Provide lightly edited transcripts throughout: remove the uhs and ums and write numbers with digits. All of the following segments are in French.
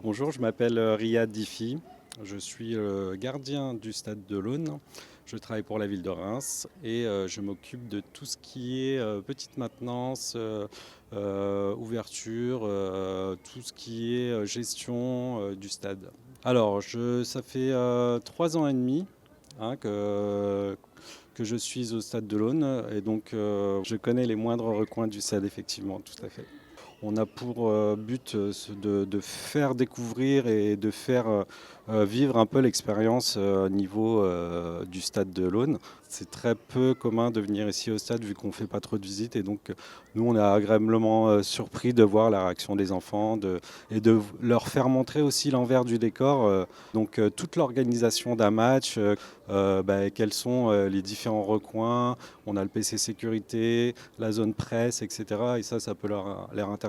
Bonjour, je m'appelle Riyad Diffie. Je suis gardien du stade de l'Aune. Je travaille pour la ville de Reims et je m'occupe de tout ce qui est petite maintenance, ouverture, tout ce qui est gestion du stade. Alors, ça fait 3 ans et demi hein, que je suis au stade de l'Aune et donc je connais les moindres recoins du stade, effectivement, tout à fait. On a pour but de faire découvrir et de faire vivre un peu l'expérience au niveau du stade de l'Aune. C'est très peu commun de venir ici au stade vu qu'on ne fait pas trop de visites et donc nous on est agréablement surpris de voir la réaction des enfants et de leur faire montrer aussi l'envers du décor. Donc toute l'organisation d'un match, quels sont les différents recoins, on a le PC sécurité, la zone presse, etc. Et ça peut leur intéresser.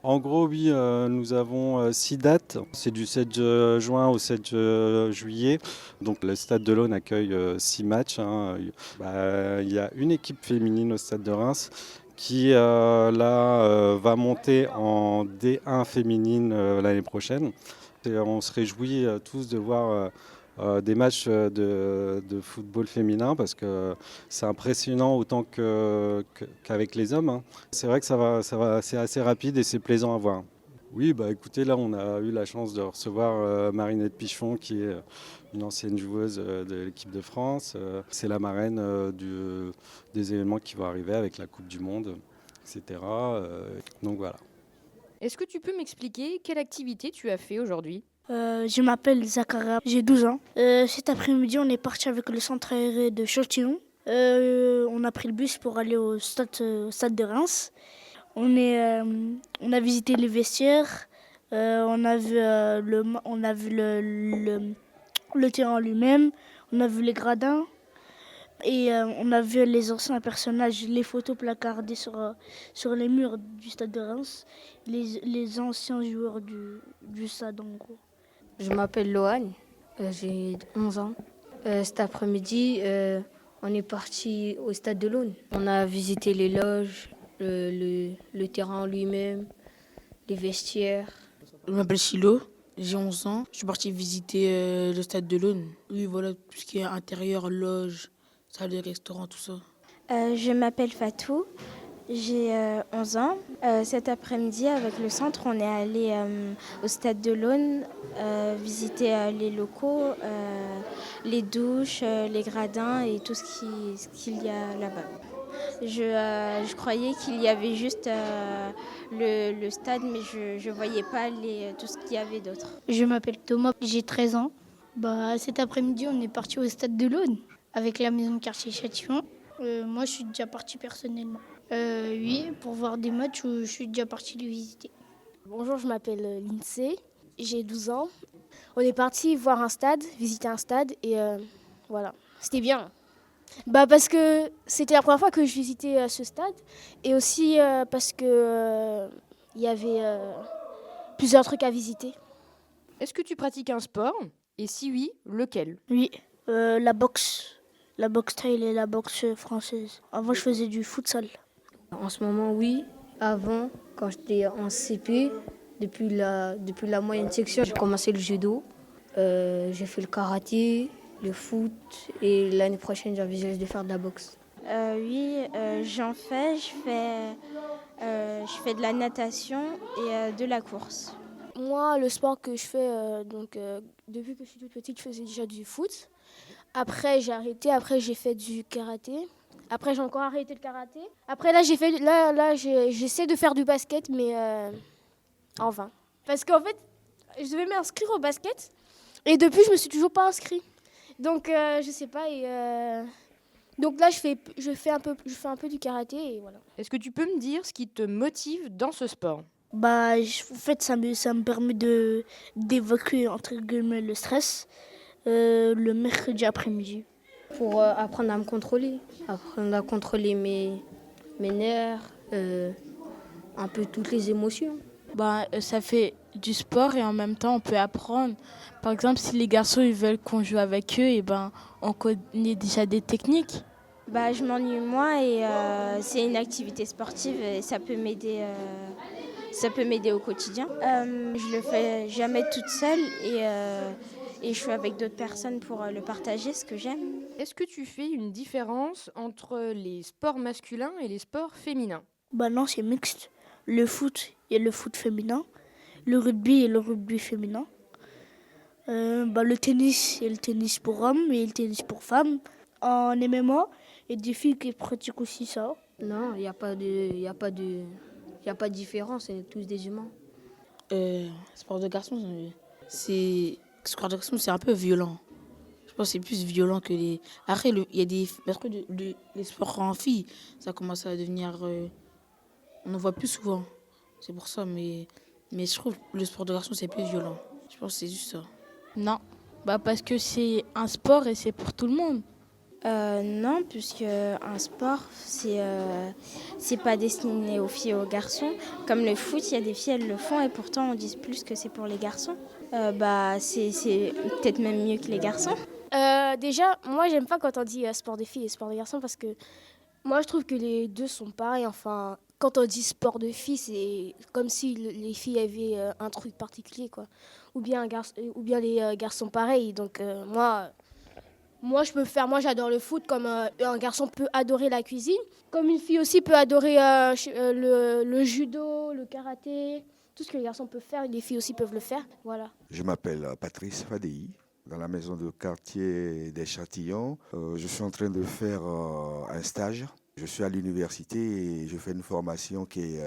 En gros, oui, nous avons 6 dates. C'est du 7 juin au 7 juillet. Donc le Stade de l'Aune accueille 6 matchs, hein. Il y a une équipe féminine au Stade de Reims qui va monter en D1 féminine l'année prochaine. Et on se réjouit tous de voir des matchs de football féminin parce que c'est impressionnant autant qu'avec les hommes, hein. C'est vrai que c'est assez rapide et c'est plaisant à voir. Oui, bah écoutez, là on a eu la chance de recevoir Marinette Pichon qui est une ancienne joueuse de l'équipe de France. C'est la marraine des événements qui vont arriver avec la Coupe du Monde, etc. Donc voilà. Est-ce que tu peux m'expliquer quelle activité tu as fait aujourd'hui? Je m'appelle Zakaria, j'ai 12 ans. Cet après-midi, on est parti avec le centre aéré de Châtillon. On a pris le bus pour aller au stade de Reims. On a visité les vestiaires, on a vu le terrain lui-même, on a vu les gradins et on a vu les anciens personnages, les photos placardées sur les murs du stade de Reims, les anciens joueurs du stade en gros. Je m'appelle Loane, j'ai 11 ans. Cet après-midi, on est parti au stade de l'Aune. On a visité les loges, le terrain lui-même, les vestiaires. Je m'appelle Chilo, j'ai 11 ans. Je suis parti visiter le stade de l'Aune. Oui, voilà, tout ce qui est intérieur, loge, salle de restaurant, tout ça. Je m'appelle Fatou, j'ai 11 ans. Cet après-midi, avec le centre, on est allé au stade de l'Aune visiter les locaux, les douches, les gradins et tout ce qu'il y a là-bas. Je croyais qu'il y avait juste le stade, mais je ne voyais pas tout ce qu'il y avait d'autre. Je m'appelle Thomas, j'ai 13 ans. Cet après-midi, on est parti au stade de l'Aune avec la maison de quartier Châtillon. Moi, je suis déjà partie personnellement. Oui, pour voir des matchs où je suis déjà partie les visiter. Bonjour, je m'appelle Lindsay, j'ai 12 ans. On est parti voir un stade, visiter un stade et voilà, c'était bien. Parce que c'était la première fois que je visitais ce stade et aussi parce que il y avait plusieurs trucs à visiter. Est-ce que tu pratiques un sport? Et si oui, lequel? Oui, la boxe thaï et la boxe française. Avant, je faisais du futsal. En ce moment, oui. Avant, quand j'étais en CP, depuis la moyenne section, j'ai commencé le judo. J'ai fait le karaté, le foot et l'année prochaine, j'envisage de faire de la boxe. Oui, j'en fais. Je fais de la natation et de la course. Moi, le sport que je fais, depuis que je suis toute petite, je faisais déjà du foot. Après, j'ai arrêté. Après, j'ai fait du karaté. Après, j'ai encore arrêté le karaté. Après, j'essaie de faire du basket, mais en vain. Parce qu'en fait, je devais m'inscrire au basket. Et depuis, je me suis toujours pas inscrite. Donc, je sais pas. Donc là, je fais un peu du karaté et voilà. Est-ce que tu peux me dire ce qui te motive dans ce sport? En fait, ça me permet d'évacuer entre guillemets le stress le mercredi après-midi. Pour apprendre à me contrôler, apprendre à contrôler mes nerfs, un peu toutes les émotions. Ça fait du sport et en même temps on peut apprendre. Par exemple, si les garçons ils veulent qu'on joue avec eux, on connaît déjà des techniques. Je m'ennuie moins et c'est une activité sportive et ça peut m'aider Ça peut m'aider au quotidien. Je le fais jamais toute seule et je suis avec d'autres personnes pour le partager, ce que j'aime. Est-ce que tu fais une différence entre les sports masculins et les sports féminins? Bah non, c'est mixte. Le foot et le foot féminin, le rugby et le rugby féminin. Le tennis et le tennis pour hommes et le tennis pour femmes. En MMA, il y a des filles qui pratiquent aussi ça. Non, il n'y a pas de différence, on est tous des humains. Sport de garçon, sport de garçon, c'est un peu violent. Je pense que c'est plus violent que les. Après, il y a des. Parce que les sports en filles, ça commence à devenir. On en voit plus souvent. C'est pour ça, mais je trouve que le sport de garçon, c'est plus violent. Je pense que c'est juste ça. Non, parce que c'est un sport et c'est pour tout le monde. Non, puisque un sport, c'est pas destiné aux filles et aux garçons. Comme le foot, il y a des filles, elles le font et pourtant on dit plus que c'est pour les garçons. C'est peut-être même mieux que les garçons. Déjà, moi, j'aime pas quand on dit sport de filles et sport de garçons parce que moi, je trouve que les deux sont pareils. Enfin, quand on dit sport de filles, c'est comme si les filles avaient un truc particulier, quoi. Ou bien les garçons pareils. Donc, moi, j'adore le foot comme un garçon peut adorer la cuisine. Comme une fille aussi peut adorer le judo, le karaté. Tout ce que les garçons peuvent faire, les filles aussi peuvent le faire. Voilà. Je m'appelle Patrice Fadei, dans la maison de quartier des Châtillons. Je suis en train de faire un stage. Je suis à l'université et je fais une formation qui est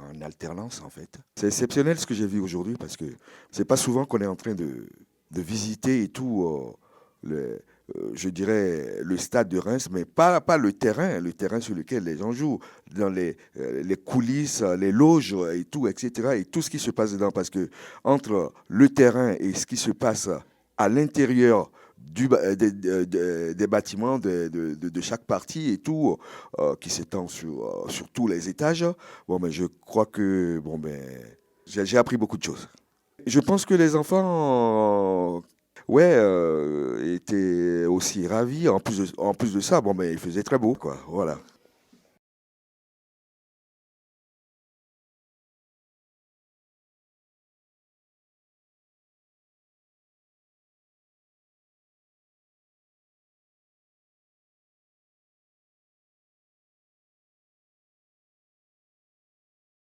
en alternance en fait. C'est exceptionnel ce que j'ai vu aujourd'hui parce que c'est pas souvent qu'on est en train de visiter et tout je dirais le stade de Reims, mais pas le terrain sur lequel les gens jouent, dans les coulisses, les loges et tout, etc. Et tout ce qui se passe dedans, parce que entre le terrain et ce qui se passe à l'intérieur des bâtiments de chaque partie et tout, qui s'étend sur tous les étages, je crois que j'ai appris beaucoup de choses. Je pense que les enfants étaient aussi ravis. En plus de ça, il faisait très beau, quoi. Voilà.